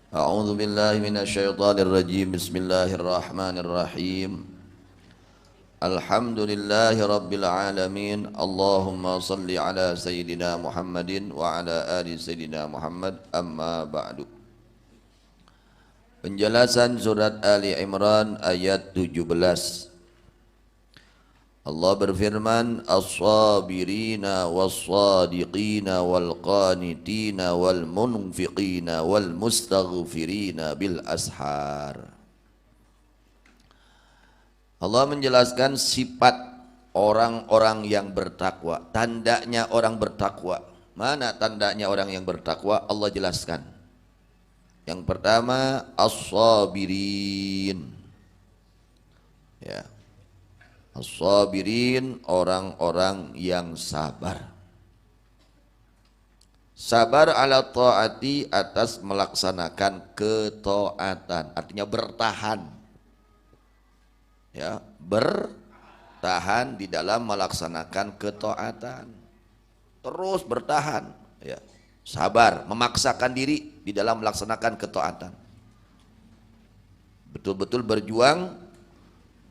A'udzu billahi minasyaitonir rajim. Bismillahirrahmanirrahim. Alhamdulillahi rabbil alamin. Allahumma salli ala sayyidina Muhammadin wa ala ali sayyidina Muhammad. Amma ba'du. Penjelasan surat Ali Imran ayat 17. Allah berfirman, as-sabirina was-sadiqina wal-qanitina wal-munfiqina wal-mustaghfirina bil ashar. Allah menjelaskan sifat orang-orang yang bertakwa, tandanya orang bertakwa. Mana tandanya orang yang bertakwa? Allah jelaskan. Yang pertama, as-sabirin. Ya. As-sabirin, orang-orang yang sabar. Sabar ala ta'ati, atas melaksanakan ketaatan, artinya bertahan. Ya, bertahan di dalam melaksanakan ketaatan. Terus bertahan, ya. Sabar, memaksakan diri di dalam melaksanakan ketaatan. Betul-betul berjuang,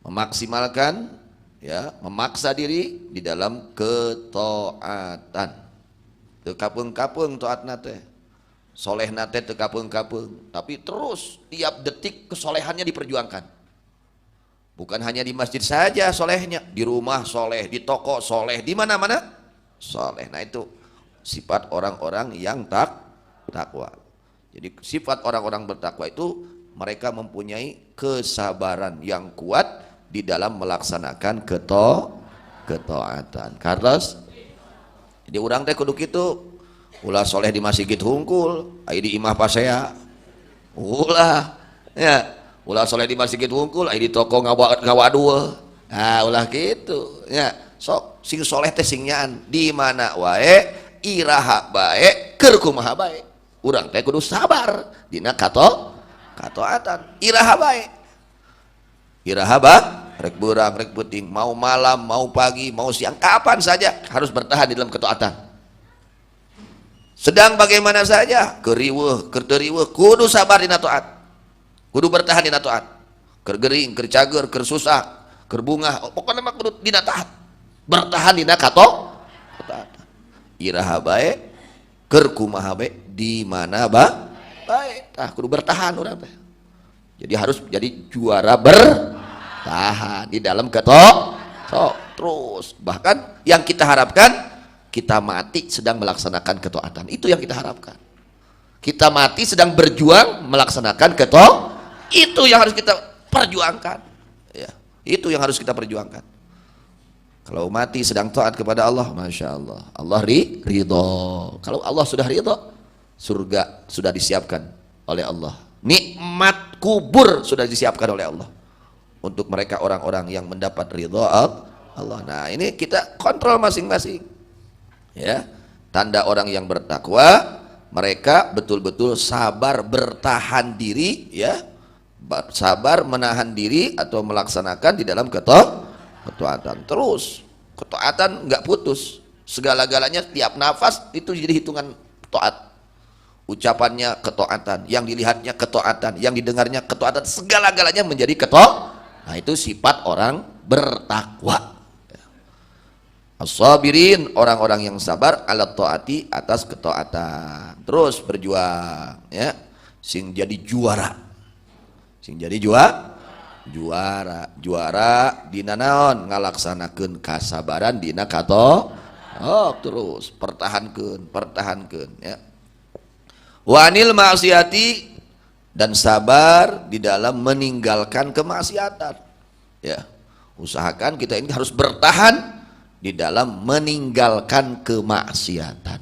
memaksimalkan, ya, memaksa diri di dalam ketaatan. Teu kapung-kapung taat nate, soleh nate teu kapung-kapung, tapi terus tiap detik kesolehannya diperjuangkan. Bukan hanya di masjid saja solehnya, di rumah soleh, di toko soleh, di mana-mana soleh. Nah itu sifat orang-orang yang takwa. Jadi sifat orang-orang bertakwa itu mereka mempunyai kesabaran yang kuat di dalam melaksanakan ketaatan. Kartos, jadi orang teh kudu kitu, ulah soleh di masjid hungkul, ai di imah pasea, ulah, ya, ulah soleh di masjid hungkul, ai di toko ngawadua, nah ulah gitu, ya, sok sing soleh teh sing nyaan, di mana wae, iraha bae, keur kumaha bae, urang teh kudu sabar, dina kataatan, iraha bae. Irahaba, rek beurang, rek puting, mau malam, mau pagi, mau siang, kapan saja harus bertahan di dalam ketaatan. Sedang bagaimana saja, keriweuh, kerteriweuh, kudu sabar dina taat, kudu bertahan dina taat. Kergering, kercager, kersusah, kerbungah, pokoknya mah kudu dina taat, bertahan dina ketaatan. Iraha bae, keur kumaha bae, di mana bae, tah kudu bertahan urang teh. Jadi harus jadi juara bertahan di dalam terus. Bahkan yang kita harapkan, kita mati sedang melaksanakan ketaatan. Itu yang kita harapkan. Kita mati sedang berjuang melaksanakan itu yang harus kita perjuangkan. Ya, itu yang harus kita perjuangkan. Kalau mati sedang taat kepada Allah, masya Allah, Allah ridho. Kalau Allah sudah ridho, surga sudah disiapkan oleh Allah. Nikmat kubur sudah disiapkan oleh Allah untuk mereka orang-orang yang mendapat ridha Allah. Nah ini kita kontrol masing-masing, ya. Tanda orang yang bertakwa, mereka betul-betul sabar bertahan diri, ya, sabar menahan diri atau melaksanakan di dalam ketaatan. Terus ketaatan nggak putus, segala-galanya tiap nafas itu jadi hitungan taat. Ucapannya ketaatan, yang dilihatnya ketaatan, yang didengarnya ketaatan, segala-galanya menjadi Nah itu sifat orang bertakwa. As-sabirin, orang-orang yang sabar, ala taati, atas ketaatan. Terus berjuang, ya, sing jadi juara, sing jadi juara dina naon, ngalaksanakeun kasabaran dina terus pertahankeun, ya. Wanil maksiati, dan sabar di dalam meninggalkan kemaksiatan, ya. Usahakan kita ini harus bertahan di dalam meninggalkan kemaksiatan.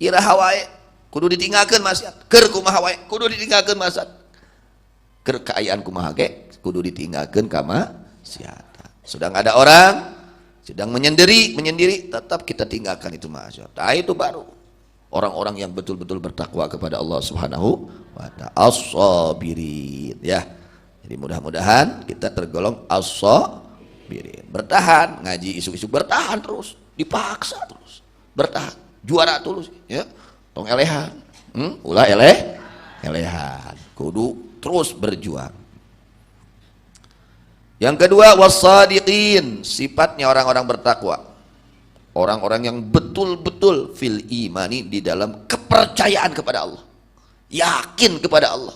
Iraha wae kudu ditinggalkeun maksiat, keur kumaha wae kudu ditinggalkeun maksiat, keur kaayaan kumaha ge kudu ditinggalkeun kamaksiatan. Sedang ada orang sedang menyendiri, tetap kita tinggalkan itu maksiat. Nah itu baru orang-orang yang betul-betul bertakwa kepada Allah Subhanahu wa ta'ala. As-sabirin, ya. Jadi mudah-mudahan kita tergolong as-sabirin. Bertahan, ngaji isu-isu bertahan terus, dipaksa terus. Bertahan, juara terus, ya. Tong elehan. Ulah eleh Kelehan, kudu terus berjuang. Yang kedua, wassadiqin, sifatnya orang-orang bertakwa, orang-orang yang betul-betul fil imani, di dalam kepercayaan kepada Allah, yakin kepada Allah,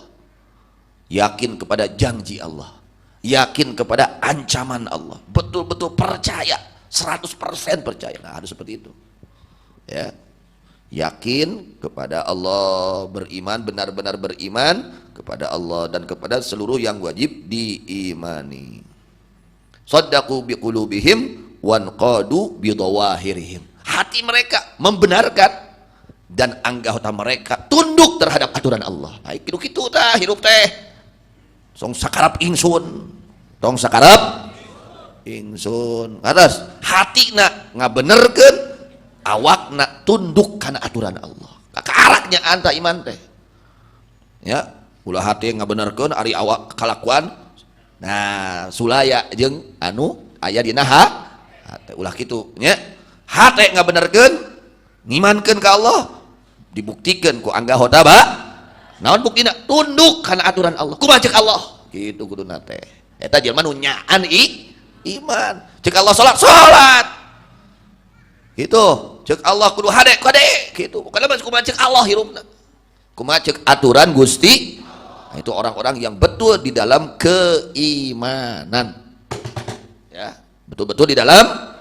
yakin kepada janji Allah, yakin kepada ancaman Allah, betul-betul percaya, 100% percaya. Nah, harus seperti itu ya, yakin kepada Allah, beriman, benar-benar beriman kepada Allah dan kepada seluruh yang wajib diimani. Saddaqu biqulubihim wanqadu bidawahirihim, hati mereka membenarkan dan anggota mereka tunduk terhadap aturan Allah. Baik kitu tah hirup teh song sakarap ingsun, tong sakarap ingsun, atas hatina ngabenerkeun, awakna tunduk karena aturan Allah. Kaaraknya anta iman teh ya, ulah hati ngabenerkeun ari awak kalakuan. Nah sulaya jeung anu aya dina hate ulah kitu nya, hate ngabenerkeun ngimankeun ka Allah, dibuktikan ku anggota naon buktina tunduk karena aturan Allah. Kumaha ceuk Allah kitu kuduna teh eta jelema nu nyaan iman. Ceuk Allah salat gitu, ceuk Allah kudu hade gitu, bukan kumaha ceuk Allah hirupna, kumaha ceuk aturan Gusti. Nah, itu orang-orang yang betul di dalam keimanan ya, betul-betul di dalam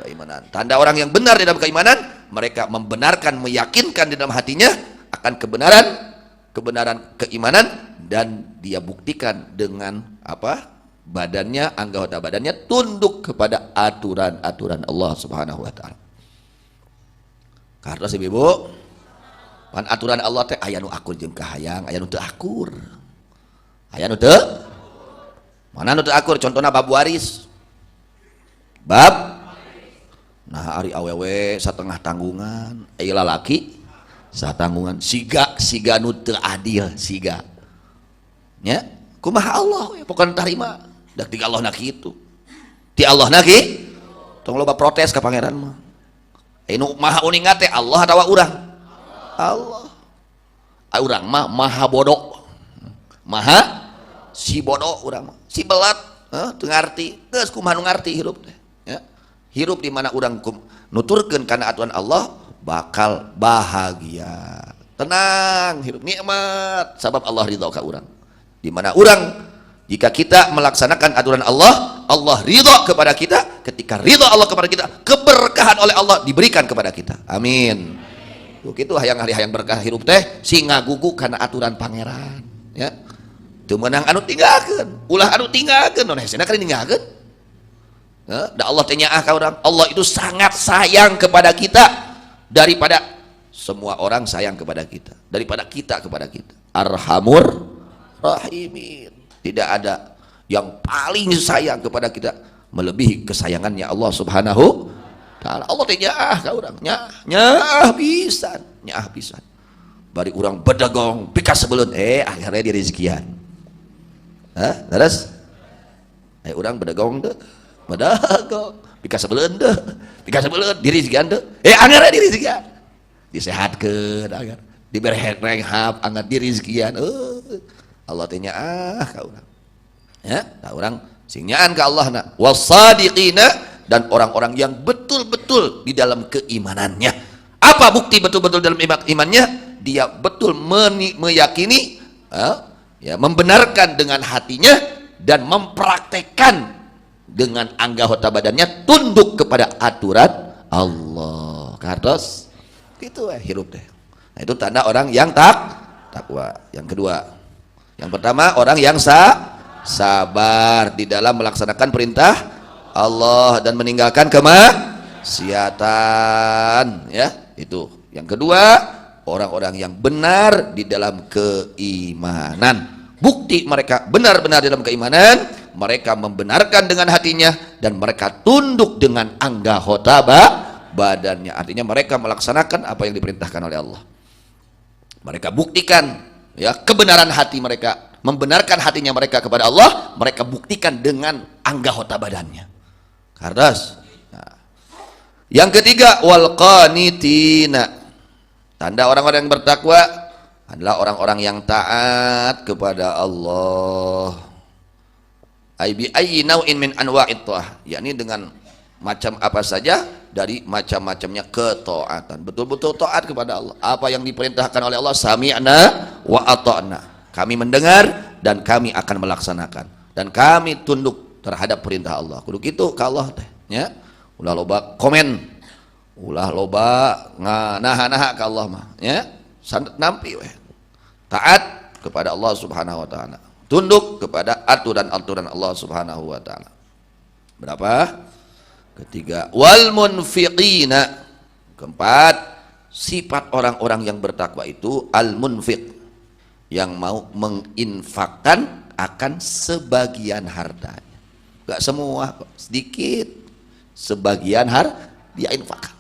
keimanan. Tanda orang yang benar di dalam keimanan, mereka membenarkan, meyakinkan di dalam hatinya akan kebenaran keimanan, dan dia buktikan dengan apa, badannya, anggota badannya tunduk kepada aturan-aturan Allah Subhanahu wa taala. Karena si Ibu, pan aturan Allah teh aya nu akur jeung kahayang, aya nu teu akur. Aya nu teu? Mana nu teu akur? Contohna bab waris. Nah ari awewe satengah tanggungan, aya lalaki satanggungan, siga nu teu adil, siga. Nya, kumaha Allah we pokona tarima. Da ti Allah na kitu. Ti Allah na ki tong loba protes ka pangeran mah. Nu maha uningat teh Allah atawa urang? Allah. Urang mah maha bodoh, maha si bodoh urang mah, si belat, teu ngarti, geus kumaha nu ngarti hirup teh ya. Hirup di mana urang nuturkeun kana aturan Allah bakal bahagia, tenang, hirup nikmat sabab Allah ridho ka urang. Di mana urang jika kita melaksanakan aturan Allah, Allah ridho kepada kita. Ketika ridho Allah kepada kita, keberkahan oleh Allah diberikan kepada kita. Amin. Gitu hayang berkah hirup teh singa gugu karena aturan pangeran ya. Teu meunang anu tinggalkeun, ulah anu tinggalkeun, non hesena kali ninggalkeun. Da Allah teh nyaah ka urang. Allah itu sangat sayang kepada kita daripada semua orang sayang kepada kita, daripada kita kepada kita. Arhamur rahimin. Tidak ada yang paling sayang kepada kita melebihi kesayangannya Allah Subhanahu taala. Allah teh nyaah ka urang, nyaah pisan, bari urang bedegong pika sebeleun akhirnya di rezekian. Terus urang bedegong teh, bedegong pika sebeleun di rezekian teh, akhirnya di rezekian, disehatkeun agar diberi rehab angkat di rezekian. Allah teh nyaah ka urang ya, ka urang sing nyaan ka Allah na wasadiqina, dan orang-orang yang betul-betul di dalam keimanannya. Apa bukti betul-betul dalam imannya? Dia betul meyakini, ya, membenarkan dengan hatinya dan mempraktekkan dengan anggota badannya tunduk kepada aturan Allah. Kartos itu hirup deh. Nah, itu tanda orang yang takwa. Yang kedua, yang pertama orang yang sabar di dalam melaksanakan perintah Allah dan meninggalkan kemaksiatan ya. Itu yang kedua, orang-orang yang benar di dalam keimanan. Bukti mereka benar-benar dalam keimanan, mereka membenarkan dengan hatinya dan mereka tunduk dengan anggota badannya. Artinya mereka melaksanakan apa yang diperintahkan oleh Allah. Mereka buktikan ya kebenaran hati mereka, membenarkan hatinya mereka kepada Allah, mereka buktikan dengan anggota badannya. Kardas. Nah. Yang ketiga, wal qanitina. Tanda orang-orang yang bertakwa adalah orang-orang yang taat kepada Allah. Ai bi ayyi nau'in min anwa'it ta'ah, yakni dengan macam apa saja dari macam-macamnya ketaatan. Betul-betul taat kepada Allah. Apa yang diperintahkan oleh Allah, sami'na wa ata'na. Kami mendengar dan kami akan melaksanakan. Dan kami tunduk terhadap perintah Allah. Kudu kitu ka Allah teh, nya. Ulah loba komen. Ulah loba nganaha-naha ka Allah mah, nya. Santet nampi we. Taat kepada Allah Subhanahu wa taala. Tunduk kepada aturan-aturan Allah Subhanahu wa taala. Berapa? Ketiga, wal munfiqina. Keempat, sifat orang-orang yang bertakwa itu al munfiq, yang mau menginfakkan akan sebagian hartanya. Gak semua, sedikit, sebagian dia infakkan.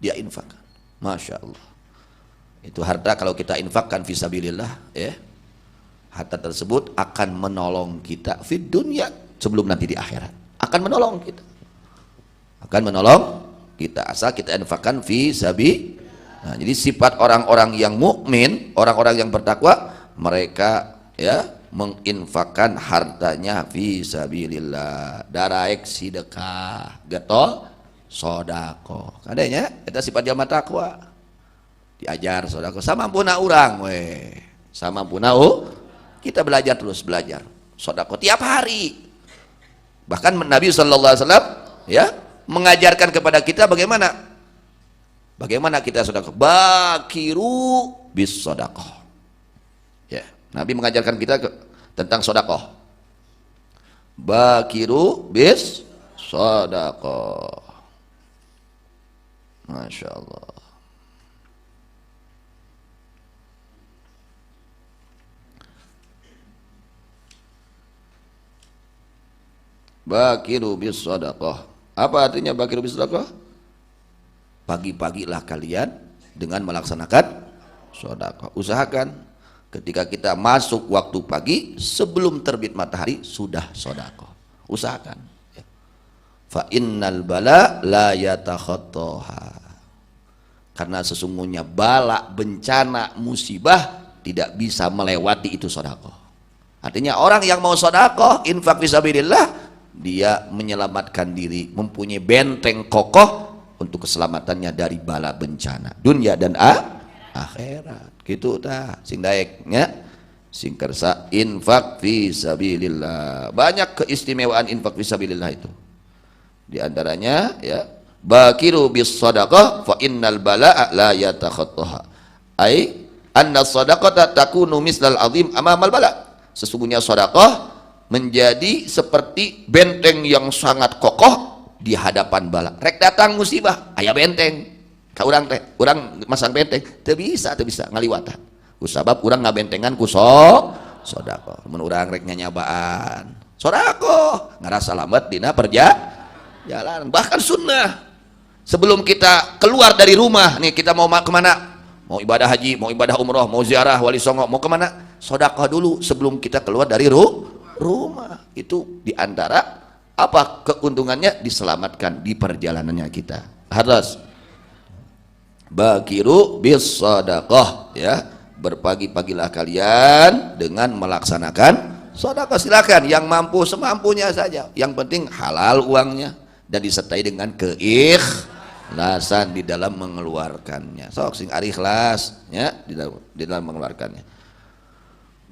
Dia infakkan. Masya Allah. Itu harta kalau kita infakkan fisabilillah, ya, harta tersebut akan menolong kita di dunia sebelum nanti di akhirat. Akan menolong kita. Akan menolong kita asal kita infakkan fi sabi. Nah, jadi sifat orang-orang yang mukmin, orang-orang yang bertakwa, mereka ya menginfakkan hartanya fi sabilillah. Daraek sedekah, getol sodako. Kadanya kita sifat jamaah takwa. Diajar sodako sama puna urang we. Sama puna kita belajar terus belajar sodako tiap hari. Bahkan Nabi sallallahu alaihi wasallam ya mengajarkan kepada kita bagaimana kita sedekah. Bakiru bis sedekah. Ya, Nabi mengajarkan kita tentang sedekah. Bakiru bis sedekah. Masya Allah. Bakiru bis sedekah. Apa artinya bakiru bis sedekah? Pagi-pagilah kalian dengan melaksanakan sedekah. Usahakan ketika kita masuk waktu pagi sebelum terbit matahari sudah sedekah. Usahakan. Fa innal bala la yatakhattaha. Karena sesungguhnya bala, bencana, musibah tidak bisa melewati itu sedekah. Artinya orang yang mau sedekah, infak fisabilillah, dia menyelamatkan diri, mempunyai benteng kokoh untuk keselamatannya dari bala bencana dunia dan akhirat. Gitu tah sing daeknya, sing kersa infak fisabilillah. Banyak keistimewaan infak fisabilillah itu. Di antaranya ya, bakiru bis shadaqah fa innal balaa la yatakhattaha. Ai anna shadaqata takunu mislal azim amamal bala. Sesungguhnya sedekah menjadi seperti benteng yang sangat kokoh di hadapan bala. Rek datang musibah, aya benteng. Ka urang teh, urang masang benteng, teu bisa ngaliwatan. Ku sabab urang ngabentengan ku sedekah. Mun urang rek nyanyabaan, sedekah ngarasa lambat dina perjalanan. Bahkan sunnah. Sebelum kita keluar dari rumah, nih kita mau kemana? Mau ibadah haji, mau ibadah umroh, mau ziarah wali songo, mau kemana? Sedekah dulu sebelum kita keluar dari rumah. Itu diantara apa keuntungannya, diselamatkan di perjalanannya kita. Harus bakiru bis shadaqah, ya, berpagi-pagilah kalian dengan melaksanakan sedekah. Silakan yang mampu semampunya saja, yang penting halal uangnya dan disertai dengan keikhlasan di dalam mengeluarkannya. Sok sing ari ikhlas ya di dalam mengeluarkannya.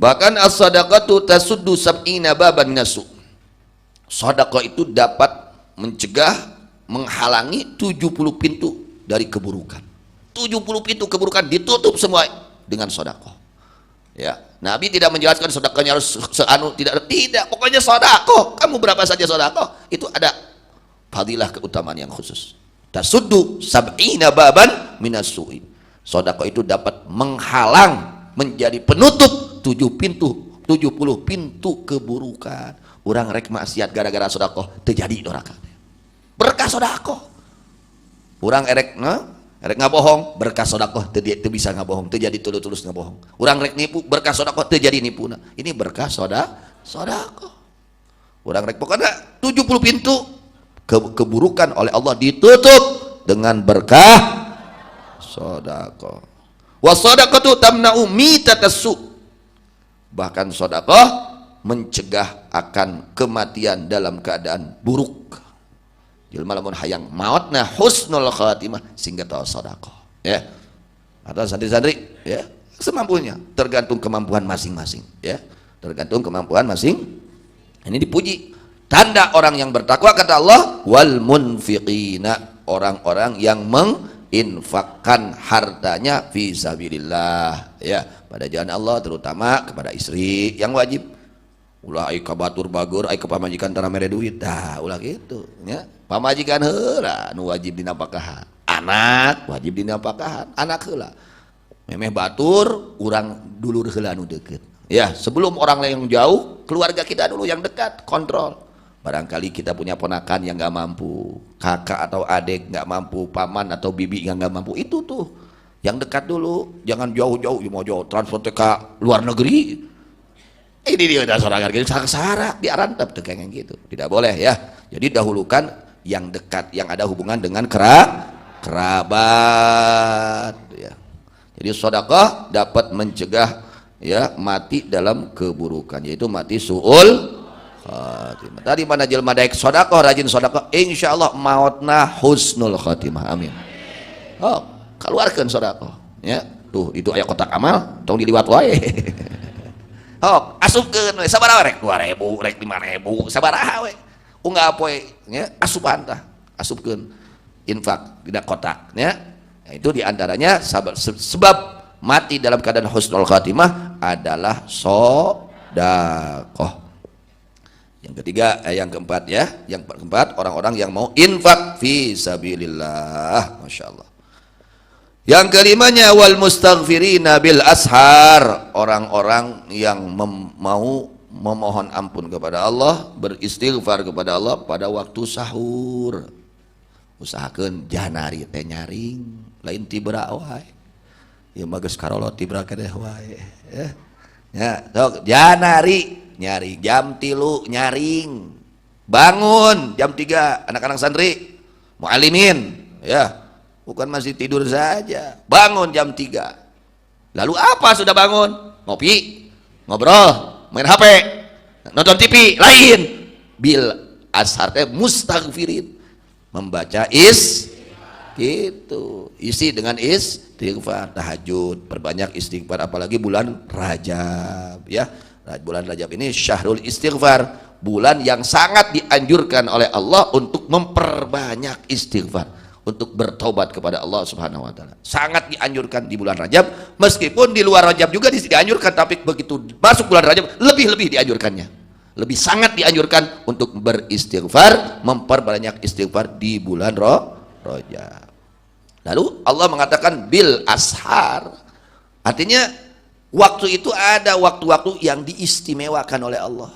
Bahkan as-sadaqatu tasuddu sab'ina baban nasu. Sedekah itu dapat mencegah, menghalangi 70 pintu dari keburukan. 70 pintu keburukan ditutup semua dengan sedekah. Ya, Nabi tidak menjelaskan sedekahnya harus tidak, pokoknya sedekah. Kamu berapa saja sedekah, itu ada fadilah keutamaan yang khusus. Tasuddu sab'ina baban minasu'i. Sedekah itu dapat menghalang, menjadi penutup 70 pintu keburukan. Urang rek maksiat gara-gara sedekah terjadi doraka. Berkah sedekah. Urang rek ngabohong, berkah sedekah teu bisa ngabohong, terjadi tulus-tulus ngabohong. Urang rek nipu, berkah sedekah terjadi nipuna. Ini berkah sedekah. Urang rek pokoknya 70 pintu keburukan oleh Allah ditutup dengan berkah sedekah. Wasadaqatu tamna'u mitatassu. Bahkan sedekah mencegah akan kematian dalam keadaan buruk. Jelma lamun hayang mautna husnul khatimah sehingga tahu sedekah, ya. Atau santri-santri, ya, semampunya, tergantung kemampuan masing-masing, ya. Tergantung kemampuan masing. Ini dipuji. Tanda orang yang bertakwa kata Allah, wal munfiqina, orang-orang yang menginfakkan hartanya fi sabilillah, ya, pada jalan Allah, terutama kepada istri yang wajib. Ulah ai ka batur bagur, ai ka pamajikan tara mere duit. Dah, ulah gitu, ya. Pamajikan heula nu wajib dinapakahan. Anak wajib dinapakahan, anak heula. Memeh batur urang dulur heula nu deukeut. Ya, sebelum orang lain yang jauh, keluarga kita dulu yang dekat, kontrol. Barangkali kita punya ponakan yang nggak mampu, kakak atau adik nggak mampu, paman atau bibi yang nggak mampu, itu tuh yang dekat dulu, jangan jauh-jauh, mau jauh transport ke luar negeri. Ini dia udah sorangan gitu, sarak-sarak diarantap tuh kayak gitu, tidak boleh ya. Jadi dahulukan yang dekat, yang ada hubungan dengan kerabat. Ya. Jadi sedekah dapat mencegah, ya, mati dalam keburukan, yaitu mati su'ul khatimah. Tadi mana jelma daek sedekah, rajin sedekah, insyaallah mautna husnul khatimah. Amin. Oh, keluarkan sedekah, ya. Tuh itu aya kotak amal, tong diliwat wae. Oh, asupkeun we sabaraha rek 2000, rek 5000, sabaraha we. Unggah poe, ya, asupan tah. Asupkeun infak tidak kotak, ya. Nah, itu diantaranya sebab mati dalam keadaan husnul khatimah adalah sedekah. Yang ketiga, yang keempat, ya, yang keempat orang-orang yang mau infak fi sabilillah, masya Allah. Yang kelimanya wal mustaghfirina bil ashar, orang-orang yang mau memohon ampun kepada Allah, beristighfar kepada Allah pada waktu sahur. Usahakeun janari teh nyaring, lain tibra wae. Ya bagus karolo tibra kedeh wae, ya. Ya, sok janari nyaring jam 3 nyaring. Bangun jam 3 anak-anak santri, muallimin, ya. Bukan masih tidur saja. Bangun jam 3. Lalu apa sudah bangun? Ngopi, ngobrol, main HP, nonton TV, lain. Bil ashar teh mustaghfirin, membaca gitu. Isi dengan istighfar, tahajud, perbanyak istighfar, apalagi bulan Rajab, ya. Bulan Rajab ini syahrul istighfar, bulan yang sangat dianjurkan oleh Allah untuk memperbanyak istighfar, untuk bertobat kepada Allah Subhanahu wa taala. Sangat dianjurkan di bulan Rajab, meskipun di luar Rajab juga dianjurkan, tapi begitu masuk bulan Rajab lebih dianjurkannya. Lebih sangat dianjurkan untuk beristighfar, memperbanyak istighfar di bulan Rajab. Lalu Allah mengatakan bil ashar. Artinya waktu itu ada waktu-waktu yang diistimewakan oleh Allah.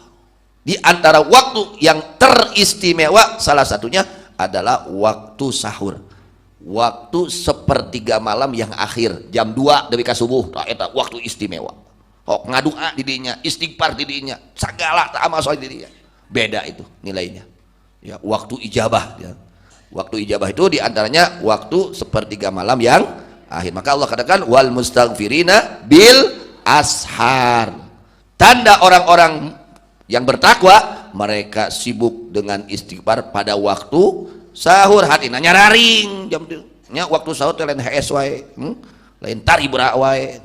Di antara waktu yang teristimewa salah satunya adalah waktu sahur. Waktu sepertiga malam yang akhir, jam 2 dari subuh, eta waktu istimewa. Oh, ngadua di dinya, istighfar di dinya, segala amal soleh di dinya. Beda itu nilainya. Ya, waktu ijabah, ya. Waktu ijabah itu diantaranya waktu sepertiga malam yang akhir. Maka Allah katakan wal mustaghfirina bil ashar. Tanda orang-orang yang bertakwa, mereka sibuk dengan istighfar pada waktu sahur. Hatina nyararing jam nya waktu sahur teh lain HS wae, lain tari berak wae,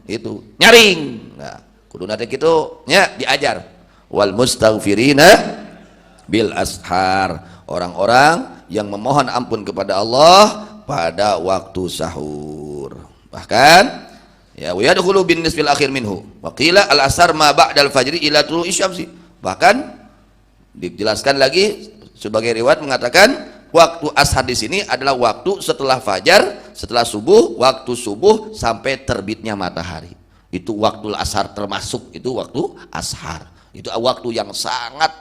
itu nyaring. Nah, kuduna teh kitu nya diajar. Wal mustaghfirina bil ashar, orang-orang yang memohon ampun kepada Allah pada waktu sahur. Bahkan ya wa yadkhulu bin nisfil akhir minhu wa qila al asar ma ba'dal fajri ila tulu'i syamsi. Bahkan dijelaskan lagi sebagai riwayat mengatakan waktu ashar di sini adalah waktu setelah fajar, setelah subuh, waktu subuh sampai terbitnya matahari. Itu waktu ashar, termasuk itu waktu ashar. Itu waktu yang sangat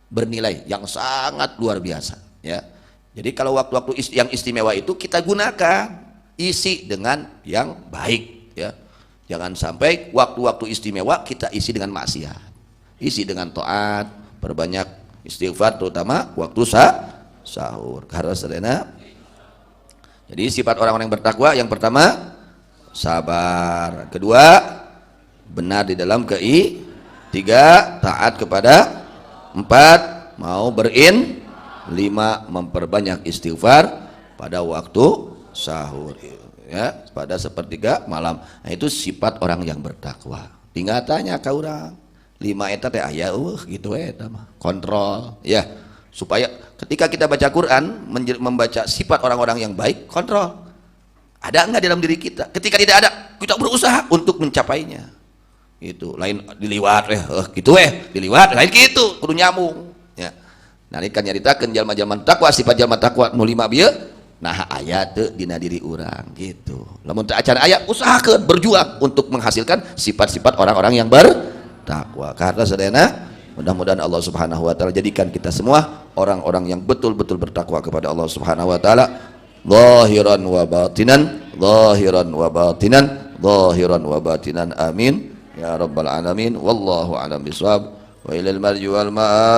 bernilai, yang sangat luar biasa, ya. Jadi kalau waktu-waktu yang istimewa itu kita gunakan, isi dengan yang baik, ya. Jangan sampai waktu-waktu istimewa kita isi dengan maksiat, isi dengan taat, perbanyak istighfar, terutama waktu sahur. Karena sedena. Jadi sifat orang-orang yang bertakwa yang pertama sabar. Kedua, benar di dalam tiga, taat kepada empat, mau lima, memperbanyak istighfar pada waktu sahur, ya, pada sepertiga malam. Nah, itu sifat orang yang bertakwa. Tinggal tanya ke orang, lima eta teh aya gitu eta mah. Kontrol, ya, supaya ketika kita baca Quran, membaca sifat orang-orang yang baik, kontrol. Ada enggak dalam diri kita? Ketika tidak ada, kita berusaha untuk mencapainya. Itu lain diliwat gitu diliwat lain gitu kudu nyambung, ya. Nah, ini kan nyaritakeun jalma-jalma takwa, sifat jalma takwa nu 5 bieu. Nah, aya teu dina diri urang gitu. Lamun teu acan aya, usahakeun berjuang untuk menghasilkan sifat-sifat orang-orang yang bertakwa. Karena sadayana mudah-mudahan Allah Subhanahu wa taala jadikan kita semua orang-orang yang betul-betul bertakwa kepada Allah Subhanahu wa taala, zahiran wa batinan, zahiran wa batinan, zahiran wa batinan. Amin ya rabbal alamin. Wallahu a'lam bishawab. Wa ilal marji wal ma'ab.